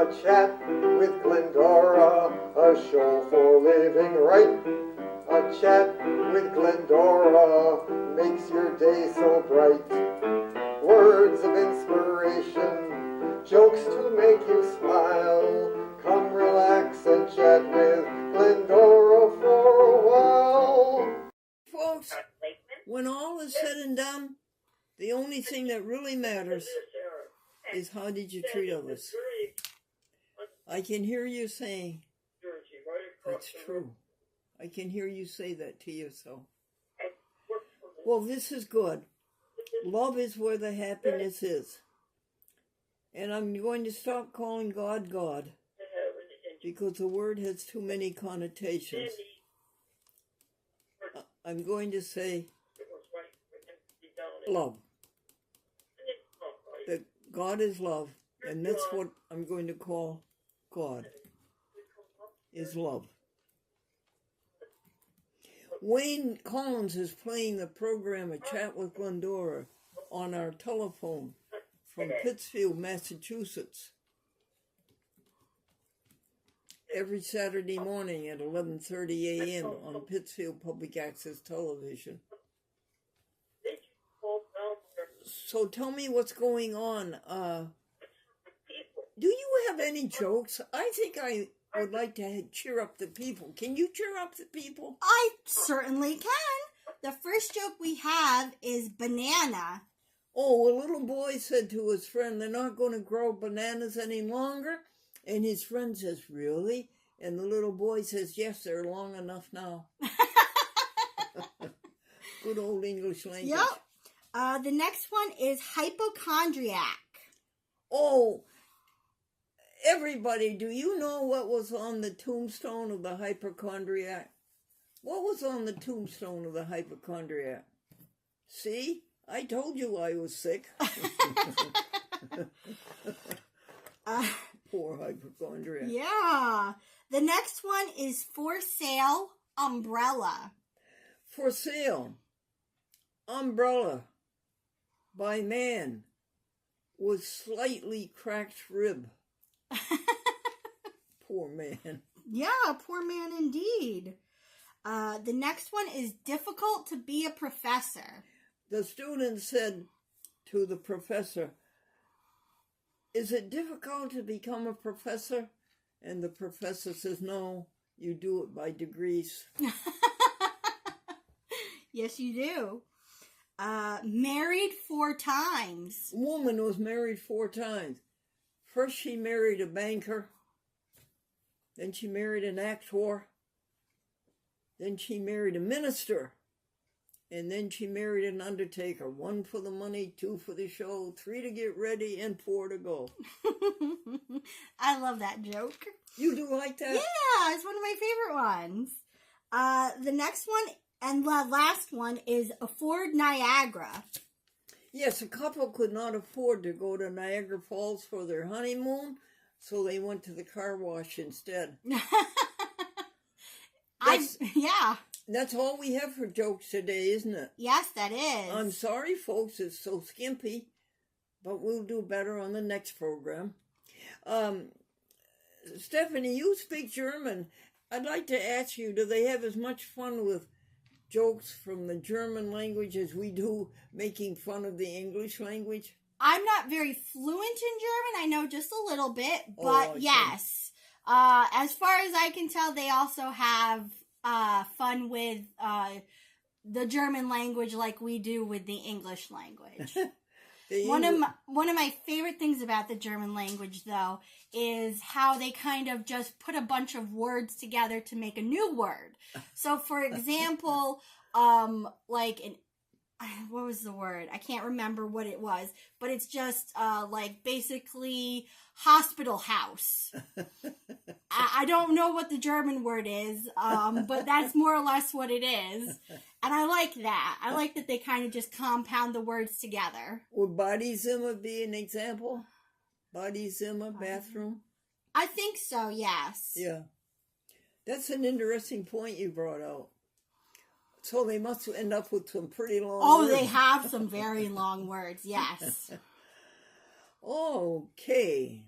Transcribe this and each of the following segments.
A chat with Glendora, a show for living right. A chat with Glendora makes your day so bright. Words of inspiration, jokes to make you smile. Come relax and chat with Glendora for a while. Folks, when all is said and done, the only thing that really matters is how did you treat others. I can hear you saying, that's true. I can hear you say that to yourself. Well, this is good. Love is where the happiness is. And I'm going to stop calling God God, because the word has too many connotations. I'm going to say love. That God is love, and that's what I'm going to call God, is love. Wayne Collins is playing the program A Chat with Glendora on our telephone from Pittsfield, Massachusetts, every Saturday morning at 11:30 a.m. on Pittsfield Public Access Television. So tell me what's going on. Do you have any jokes? I think I would like to cheer up the people. Can you cheer up the people? I certainly can. The first joke we have is banana. Oh, a little boy said to his friend, they're not going to grow bananas any longer. And his friend says, really? And the little boy says, yes, they're long enough now. Good old English language. Yep. The next one is hypochondriac. Oh, everybody, do you know what was on the tombstone of the hypochondriac? What was on the tombstone of the hypochondriac? See? I told you I was sick. Poor hypochondriac. Yeah. The next one is for sale umbrella. For sale umbrella by man with slightly cracked rib. Poor man. Yeah, poor man indeed. The next one is difficult to be a professor. The student said to the professor, is it difficult to become a professor? And the professor says, no, you do it by degrees. Yes, you do. Married 4 times. A woman was married 4 times. First she married a banker. Then she married an actor. Then she married a minister. And then she married an undertaker. 1 for the money, 2 for the show, 3 to get ready, and 4 to go. I love that joke. You do like that? Yeah, it's one of my favorite ones. The next one and the last one is afford Niagara. Yes, a couple could not afford to go to Niagara Falls for their honeymoon, so they went to the car wash instead. Yeah. That's all we have for jokes today, isn't it? Yes, that is. I'm sorry, folks, it's so skimpy, but we'll do better on the next program. Stephanie, you speak German. I'd like to ask you, do they have as much fun with jokes from the German language as we do making fun of the English language? I'm not very fluent in German. I know just a little bit, but yes. As far as I can tell, they also have fun with the German language like we do with the English language. One of my favorite things about the German language, though, is how they kind of just put a bunch of words together to make a new word. So, for example, what was the word? I can't remember what it was, but it's just basically hospital house. I don't know what the German word is, but that's more or less what it is. And I like that. I like that they kind of just compound the words together. Would Badezimmer be an example? Badezimmer, bathroom? I think so, yes. Yeah. That's an interesting point you brought out. So they must end up with some pretty long words. They have some very long words, yes. Okay.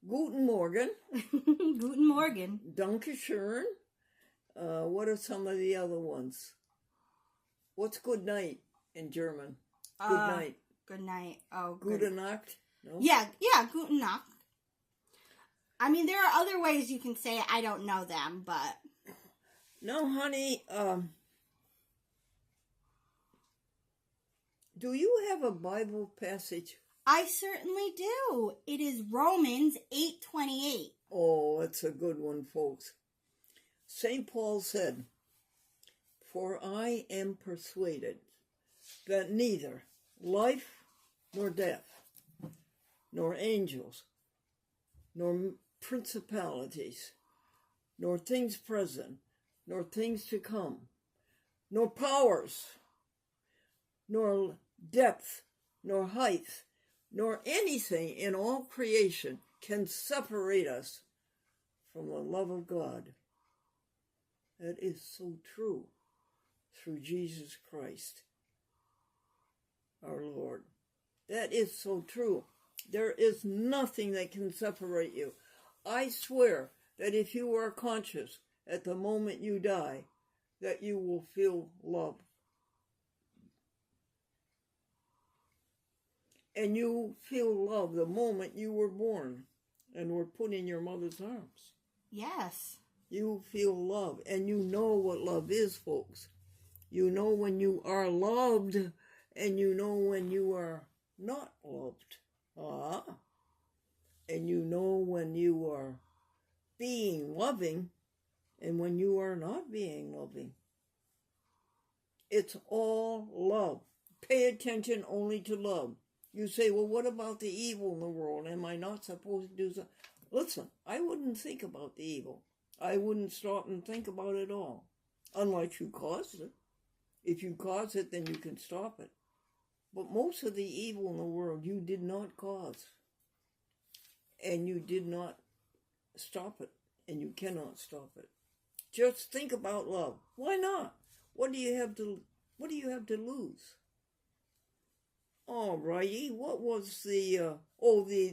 Guten Morgen. Guten Morgen. Dankeschön. What are some of the other ones? What's good night in German? Good night. Good night. Oh, Gute Nacht? No? Yeah, Guten Nacht. I mean, there are other ways you can say it. I don't know them, but... No, honey, do you have a Bible passage? I certainly do. It is Romans 8:28. Oh, it's a good one, folks. St. Paul said, "For I am persuaded that neither life nor death, nor angels, nor principalities, nor things present, nor things to come, nor powers, nor depth, nor height, nor anything in all creation can separate us from the love of God." That is so true through Jesus Christ, our Lord. That is so true. There is nothing that can separate you. I swear that if you are conscious at the moment you die, that you will feel love. And you feel love the moment you were born and were put in your mother's arms. Yes. You feel love, and you know what love is, folks. You know when you are loved, and you know when you are not loved. And you know when you are being loving, and when you are not being loving. It's all love. Pay attention only to love. You say, well, what about the evil in the world? Am I not supposed to do so? Listen, I wouldn't think about the evil. I wouldn't stop and think about it all. Unless you caused it. If you cause it, then you can stop it. But most of the evil in the world you did not cause. And you did not stop it. And you cannot stop it. Just think about love. Why not? What do you have to lose? All righty. What was the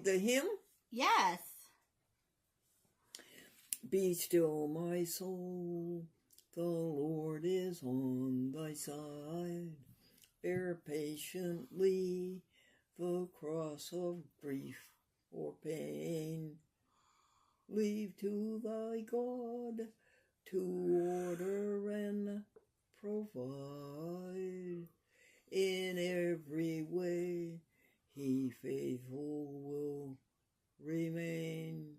hymn? Yes. Be still, my soul, the Lord is on thy side. Bear patiently the cross of grief or pain. Leave to thy God to order and provide. In every way he faithful will remain.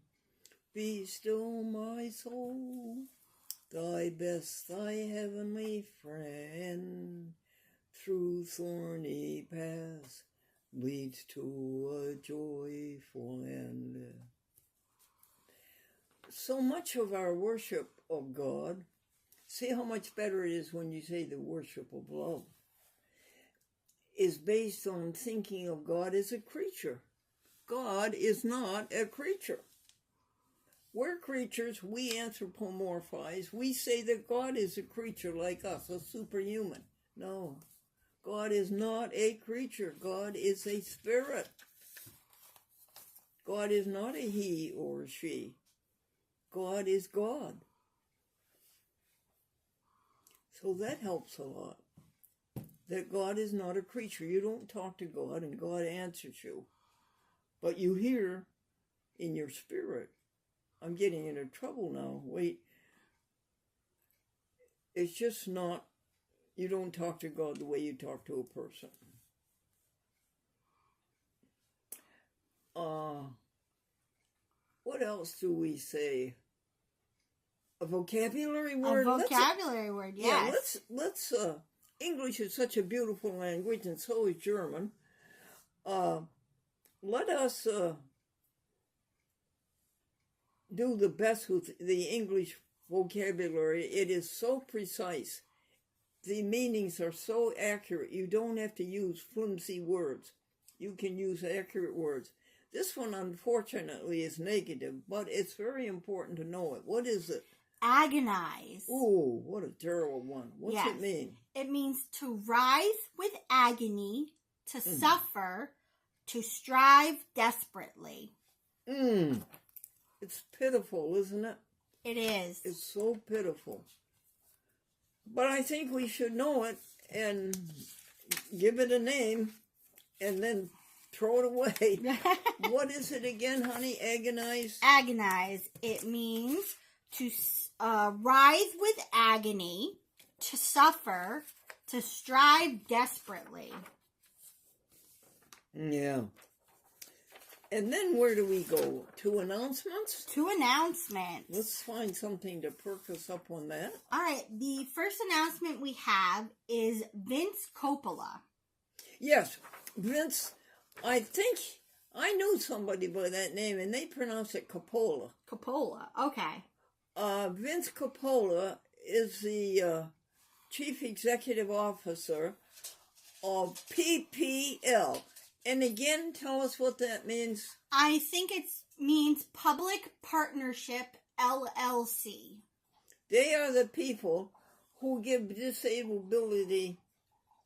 Be still, my soul, thy best, thy heavenly friend, through thorny paths leads to a joyful end. So much of our worship of God, see how much better it is when you say the worship of love, is based on thinking of God as a creature. God is not a creature. We're creatures, we anthropomorphize. We say that God is a creature like us, a superhuman. No, God is not a creature. God is a spirit. God is not a he or a she. God is God. So that helps a lot. That God is not a creature. You don't talk to God and God answers you. But you hear in your spirit. I'm getting into trouble now. Wait. It's just not, you don't talk to God the way you talk to a person. What else do we say? A vocabulary word? A vocabulary word, yes. Yeah, let's English is such a beautiful language, and so is German. Let us do the best with the English vocabulary. It is so precise. The meanings are so accurate. You don't have to use flimsy words. You can use accurate words. This one, unfortunately, is negative, but it's very important to know it. What is it? Agonize. Ooh, what a terrible one. What's it mean? It means to writhe with agony, to suffer, to strive desperately. It's pitiful, isn't it? It is. It's so pitiful. But I think we should know it and give it a name and then throw it away. What is it again, honey? Agonize? Agonize. It means to writhe with agony, to suffer, to strive desperately. Yeah. And then where do we go? To announcements? To announcements. Let's find something to perk us up on that. All right. The first announcement we have is Vince Coppola. Yes, Vince. I think I knew somebody by that name, and they pronounce it Coppola. Coppola. Okay. Vince Coppola is the Chief Executive Officer of PPL. And again, tell us what that means. I think it means Public Partnership LLC. They are the people who give disability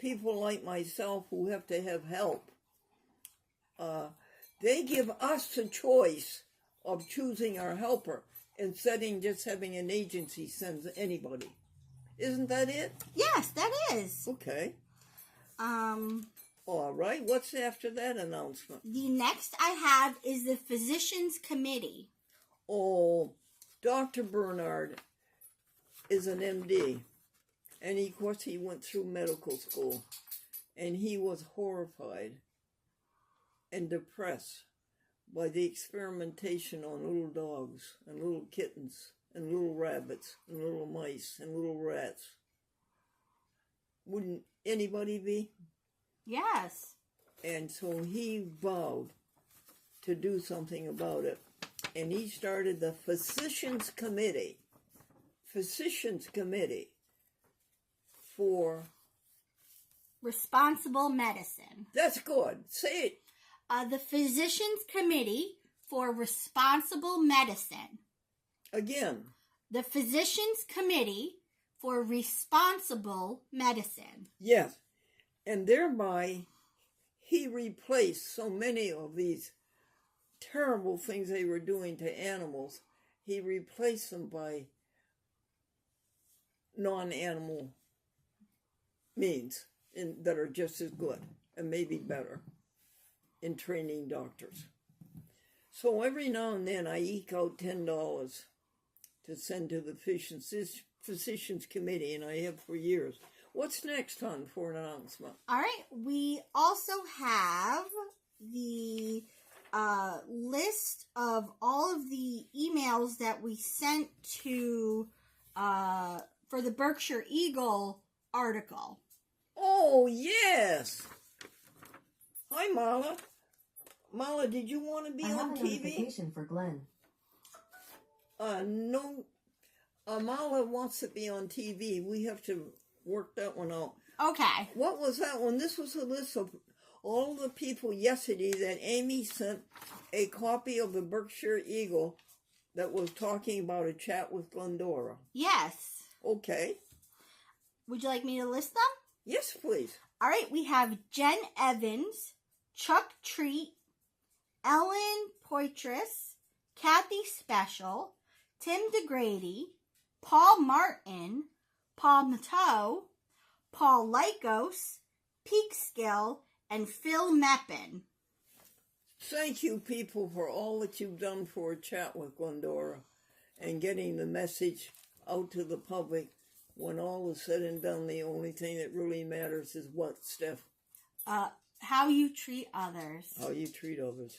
people like myself who have to have help. They give us the choice of choosing our helper instead of just having an agency send anybody. Isn't that it? Yes, that is. Okay. All right. What's after that announcement? The next I have is the Physicians Committee. Oh, Dr. Bernard is an MD. And of course he went through medical school. And he was horrified and depressed by the experimentation on little dogs and little kittens and little rabbits and little mice and little rats. Wouldn't anybody be? Yes. And so he vowed to do something about it. And he started the Physicians Committee. Physicians Committee for Responsible Medicine. That's good. Say it. The Physicians Committee for Responsible Medicine. Again. The Physicians Committee for Responsible Medicine. Yes. And thereby, he replaced so many of these terrible things they were doing to animals. He replaced them by non-animal means that are just as good and maybe better in training doctors. So every now and then I eke out $10 to send to the Physicians Committee, and I have for years. What's next, hon, for an announcement? All right. We also have the list of all of the emails that we sent to for the Berkshire Eagle article. Oh, yes. Hi, Marla. Marla, did you want to be on TV? Notification for Glenn. No. Marla wants to be on TV. We have to work that one out. Okay. What was that one? This was a list of all the people yesterday that Amy sent a copy of the Berkshire Eagle that was talking about a chat with Glendora. Yes. Okay. Would you like me to list them? Yes, please. All right. We have Jen Evans, Chuck Treat, Ellen Poitras, Kathy Special, Tim DeGrady, Paul Martin, Paul Mateau, Paul Lykos, Peekskill, and Phil Meppin. Thank you, people, for all that you've done for a chat with Glendora and getting the message out to the public. When all is said and done, the only thing that really matters is what, Steph? How you treat others. How you treat others.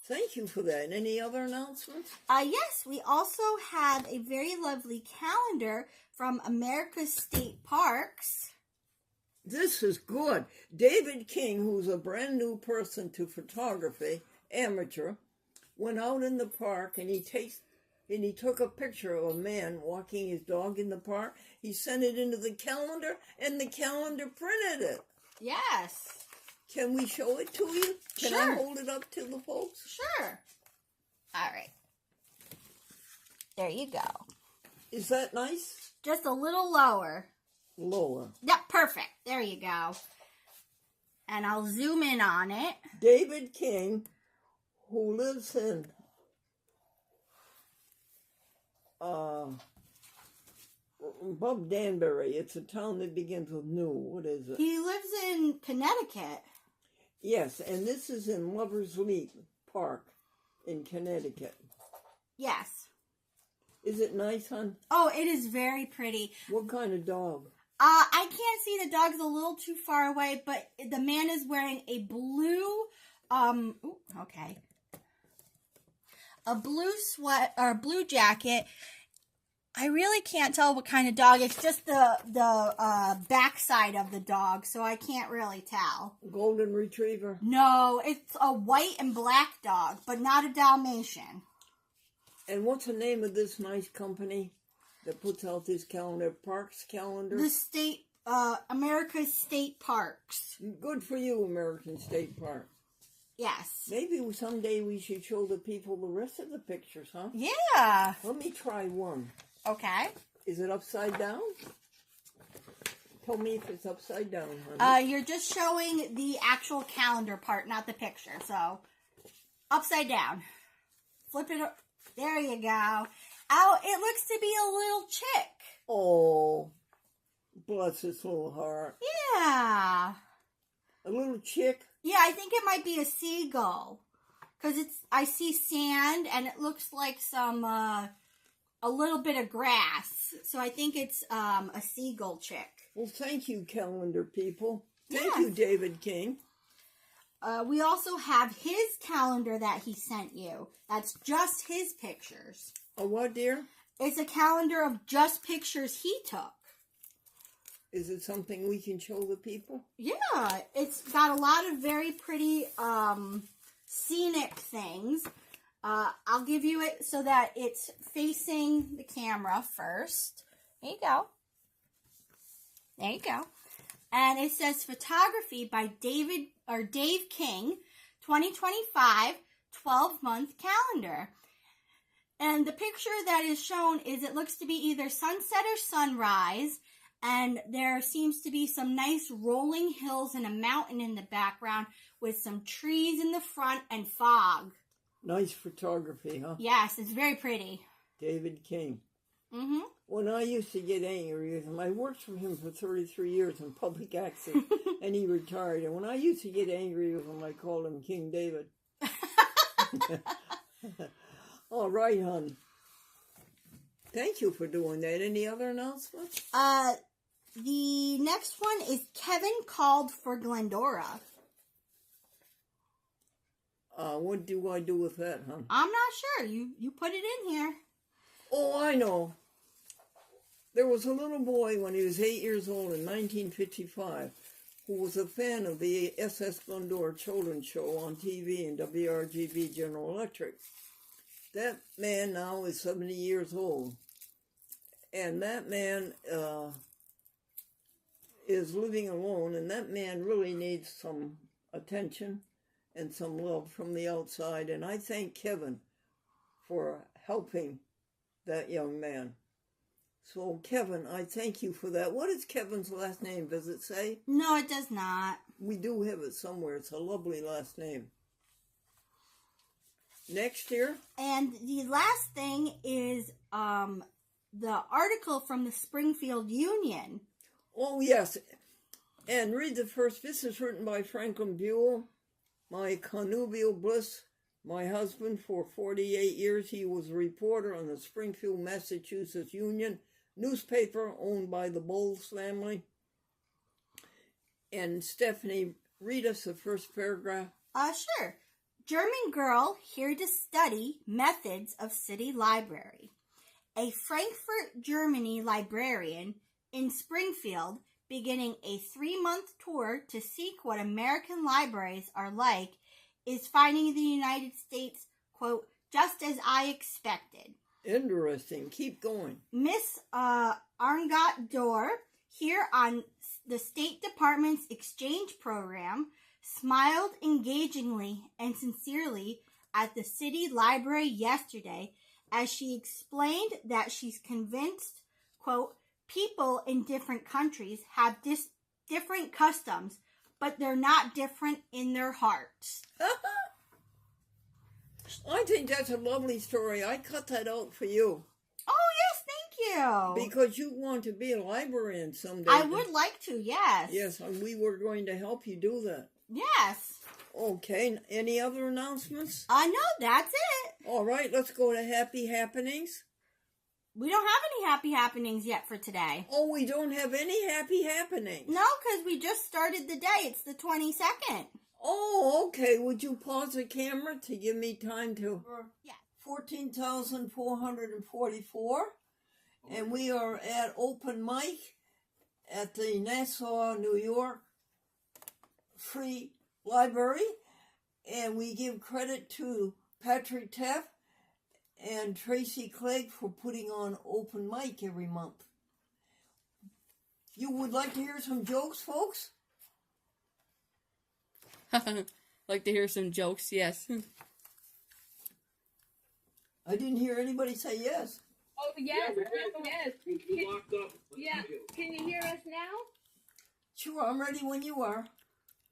Thank you for that. And any other announcements? Yes, we also have a very lovely calendar from America's State Parks. This is good. David King, who's a brand new person to photography, amateur, went out in the park and he took a picture of a man walking his dog in the park. He sent it into the calendar and the calendar printed it. Yes. Can we show it to you? Can Sure. I hold it up to the folks? Sure. All right. There you go. Is that nice? Just a little lower. Lower. Yep, perfect. There you go. And I'll zoom in on it. David King, who lives in Bob Danbury. It's a town that begins with New. What is it? He lives in Connecticut. Yes, and this is in Lover's Leap Park in Connecticut. Yes. Is it nice, hon? Oh, it is very pretty. What kind of dog? I can't see, the dog's a little too far away, but the man is wearing a blue, a blue sweat or blue jacket. I really can't tell what kind of dog. It's just the backside of the dog, so I can't really tell. Golden Retriever? No, it's a white and black dog, but not a Dalmatian. And what's the name of this nice company that puts out this calendar? Parks calendar? The state, America's State Parks. Good for you, American State Park. Yes. Maybe someday we should show the people the rest of the pictures, huh? Yeah. Let me try one. Okay. Is it upside down? Tell me if it's upside down, honey. You're just showing the actual calendar part, not the picture. So, upside down. Flip it up. There you go. Oh, it looks to be a little chick. Oh, bless its little heart. Yeah. A little chick? Yeah, I think it might be a seagull. Because I see sand, and it looks like some, a little bit of grass. So I think it's a seagull chick. Well, thank you, calendar people. Thank Yes. you, David King. We also have his calendar that he sent you. That's just his pictures. A what, dear? It's a calendar of just pictures he took. Is it something we can show the people? Yeah, it's got a lot of very pretty scenic things. I'll give you it so that it's facing the camera first. There you go. There you go. And it says photography by Dave King, 2025, 12-month calendar. And the picture that is shown is it looks to be either sunset or sunrise. And there seems to be some nice rolling hills and a mountain in the background with some trees in the front and fog. Nice photography, huh? Yes, it's very pretty. David King. Mm-hmm. When I used to get angry with him, I worked for him for 33 years in public access, and he retired. And when I used to get angry with him, I called him King David. All right, hon. Thank you for doing that. Any other announcements? The next one is Kevin called for Glendora. What do I do with that, hon? I'm not sure. You put it in here. Oh, I know. There was a little boy when he was 8 years old in 1955 who was a fan of the SS Glendora children's show on TV and WRGB General Electric. That man now is 70 years old. And that man is living alone, and that man really needs some attention and some love from the outside. And I thank Kevin for helping that young man. So, Kevin, I thank you for that. What is Kevin's last name? Does it say? No, it does not. We do have it somewhere. It's a lovely last name. Next year? And the last thing is the article from the Springfield Union. Oh, yes. And read the first. This is written by Franklin Buell, my connubial bliss. My husband, for 48 years, he was a reporter on the Springfield, Massachusetts Union newspaper owned by the Bowles family. And Stephanie, read us the first paragraph. Sure. German girl here to study methods of city library. A Frankfurt, Germany librarian in Springfield beginning a 3-month tour to seek what American libraries are like is finding the United States, quote, just as I expected. Interesting. Keep going. Miss Arngot Dorr, here on the State Department's exchange program, smiled engagingly and sincerely at the city library yesterday as she explained that she's convinced, quote, people in different countries have different customs, but they're not different in their hearts. I think that's a lovely story. I cut that out for you. Oh, you. Because you want to be a librarian someday. I would like to, yes. Yes, and we were going to help you do that. Yes. Okay, any other announcements? No, that's it. All right, let's go to Happy Happenings. We don't have any happy happenings yet for today. Oh, we don't have any Happy Happenings? No, because we just started the day. It's the 22nd. Oh, okay. Would you pause the camera to give me time to... Yeah. 14,444. And we are at Open Mic at the Nassau, New York Free Library. And we give credit to Patrick Teff and Tracy Clegg for putting on Open Mic every month. You would like to hear some jokes, folks? Like to hear some jokes, yes. I didn't hear anybody say yes. Oh, yes, yes. We locked up. Yeah, can you hear us now? Sure, I'm ready when you are.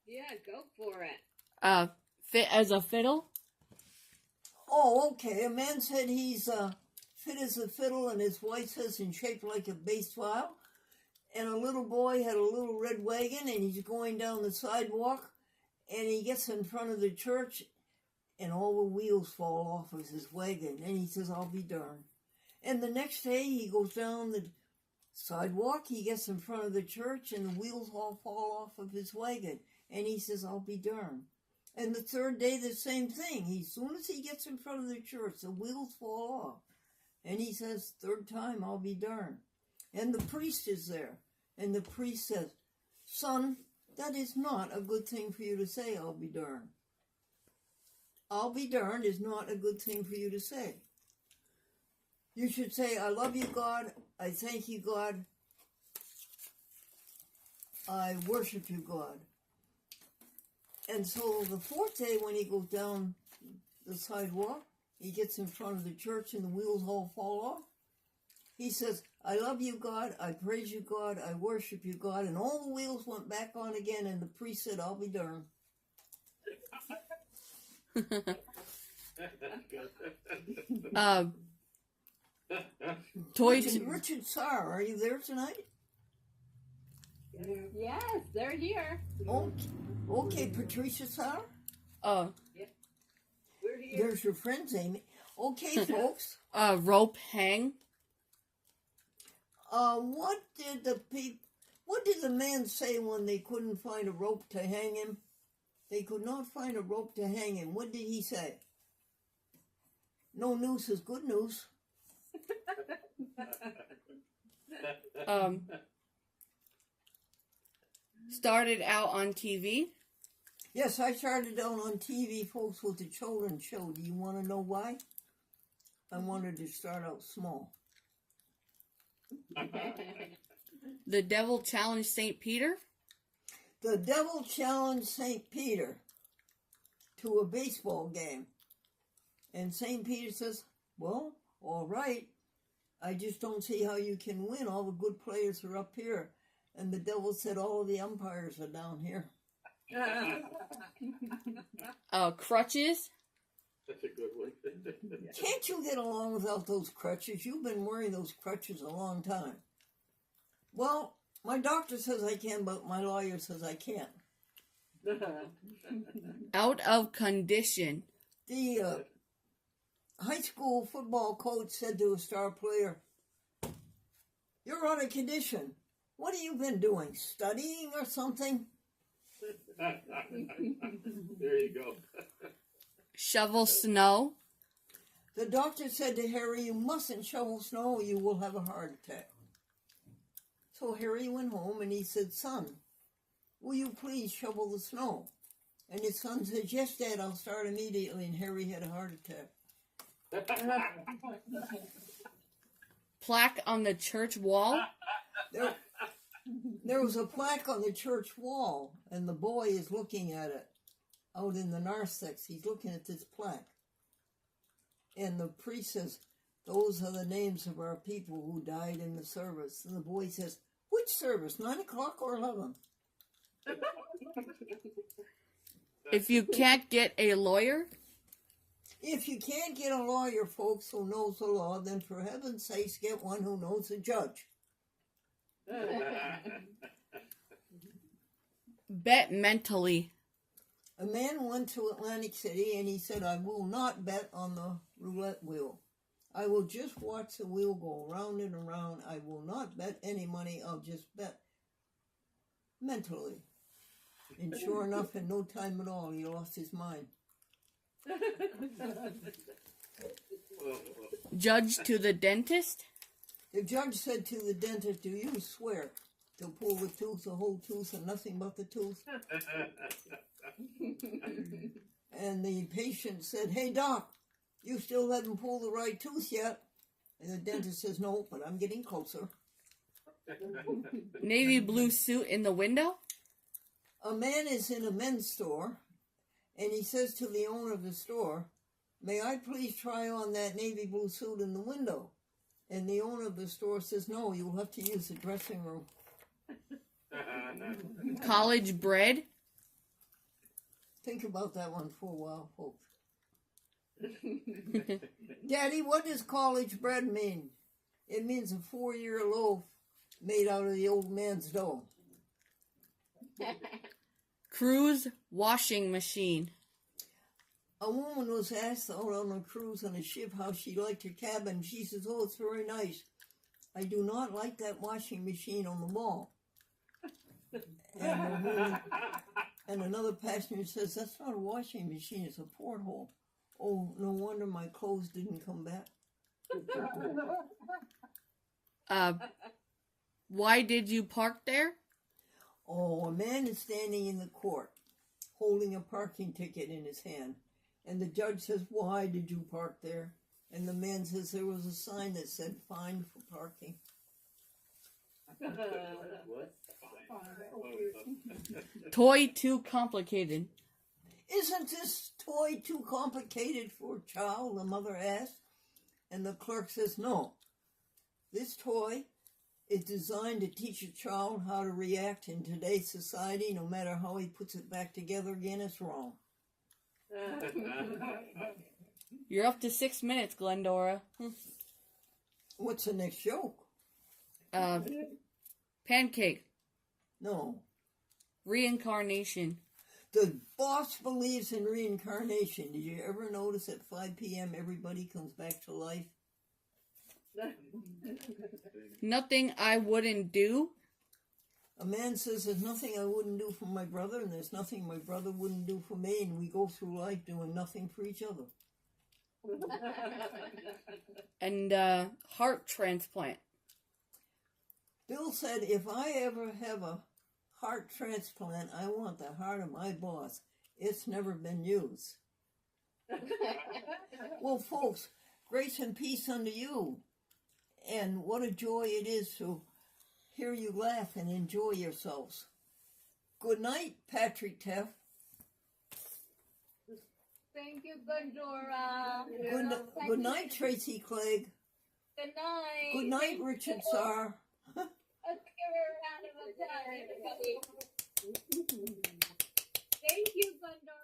Yeah, go for it. Fit as a fiddle? Oh, okay. A man said he's fit as a fiddle, and his wife says in shape like a bass viol. And a little boy had a little red wagon, and he's going down the sidewalk, and he gets in front of the church, and all the wheels fall off of his wagon, and he says, I'll be darned. And the next day, he goes down the sidewalk, he gets in front of the church, and the wheels all fall off of his wagon, and he says, I'll be darned. And the third day, the same thing. As soon as he gets in front of the church, the wheels fall off. And he says, third time, I'll be darned. And the priest is there. And the priest says, son, that is not a good thing for you to say, I'll be darned. I'll be darned is not a good thing for you to say. You should say, I love you, God. I thank you, God. I worship you, God. And so the fourth day, when he goes down the sidewalk, he gets in front of the church and the wheels all fall off. He says, I love you, God. I praise you, God. I worship you, God. And all the wheels went back on again, and the priest said, I'll be darned. Toys. Richard Sarr, are you there tonight? Yes, they're here. Okay, Patricia Sarr. Uh, We're here. There's your friends, Amy. Okay, folks. Rope hang. What did the man say when they couldn't find a rope to hang him? They could not find a rope to hang him. What did he say? No news is good news. Started out on TV. Yes, I started out on TV, folks, with the children's show. Do you want to know why? I wanted to start out small. The devil challenged St. Peter. The devil challenged St. Peter to a baseball game. And St. Peter says, well, all right. I just don't see how you can win. All the good players are up here. And the devil said, all of the umpires are down here. Crutches. That's a good one. Can't you get along without those crutches? You've been wearing those crutches a long time. Well, my doctor says I can, but my lawyer says I can't. Out of condition. The high school football coach said to a star player, you're out of condition. What have you been doing? Studying or something? There you go. Shovel snow. The doctor said to Harry, you mustn't shovel snow or you will have a heart attack. So Harry went home and he said, son, will you please shovel the snow? And his son said, yes, Dad, I'll start immediately. And Harry had a heart attack. Plaque on the church wall. There was a plaque on the church wall, and the boy is looking at it out in the narthex. He's looking at this plaque. And the priest says, those are the names of our people who died in the service. And the boy says, which service, 9 o'clock or 11? If you can't get a lawyer. If you can't get a lawyer, folks, who knows the law, then for heaven's sakes, get one who knows the judge. Bet mentally. A man went to Atlantic City and he said, I will not bet on the roulette wheel. I will just watch the wheel go around and around. I will not bet any money. I'll just bet mentally. And sure enough, in no time at all, he lost his mind. Judge to the dentist. The judge said to the dentist, do you swear to pull the tooth, the whole tooth, and nothing but the tooth? And the patient said, hey, doc, you still haven't pulled the right tooth yet. And the dentist says, no, but I'm getting closer. Navy blue suit in the window. A man is in a men's store, and he says to the owner of the store, may I please try on that navy blue suit in the window? And the owner of the store says, no, you'll have to use the dressing room. College bred. Think about that one for a while, folks. Daddy, what does college bread mean? It means a 4-year loaf made out of the old man's dough. Cruise washing machine. A woman was asked out on a cruise on a ship how she liked her cabin. She says, oh, it's very nice. I do not like that washing machine on the wall. And another passenger says, that's not a washing machine, it's a porthole. Oh, no wonder my clothes didn't come back. Why did you park there? Oh, a man is standing in the court holding a parking ticket in his hand. And the judge says, why did you park there? And the man says there was a sign that said, fine for parking. What? Toy too complicated. Isn't this toy too complicated for a child? The mother asked. And the clerk says, no. This toy is designed to teach a child how to react in today's society. No matter how he puts it back together again, it's wrong. You're up to 6 minutes, Glendora. What's the next joke? Pancake. No. Reincarnation. The boss believes in reincarnation. Did you ever notice at 5 p.m. everybody comes back to life? Nothing I wouldn't do. A man says, there's nothing I wouldn't do for my brother, and there's nothing my brother wouldn't do for me, and we go through life doing nothing for each other. And heart transplant. Bill said, if I ever have a heart transplant, I want the heart of my boss. It's never been used. Well, folks, grace and peace unto you. And what a joy it is to hear you laugh and enjoy yourselves. Good night, Patrick Teff. Thank you, Glendora. Good night, Tracy Clegg. Good night. Good night, Richard Sarr. Let's give her a round of applause, everybody. Thank you, Glendora.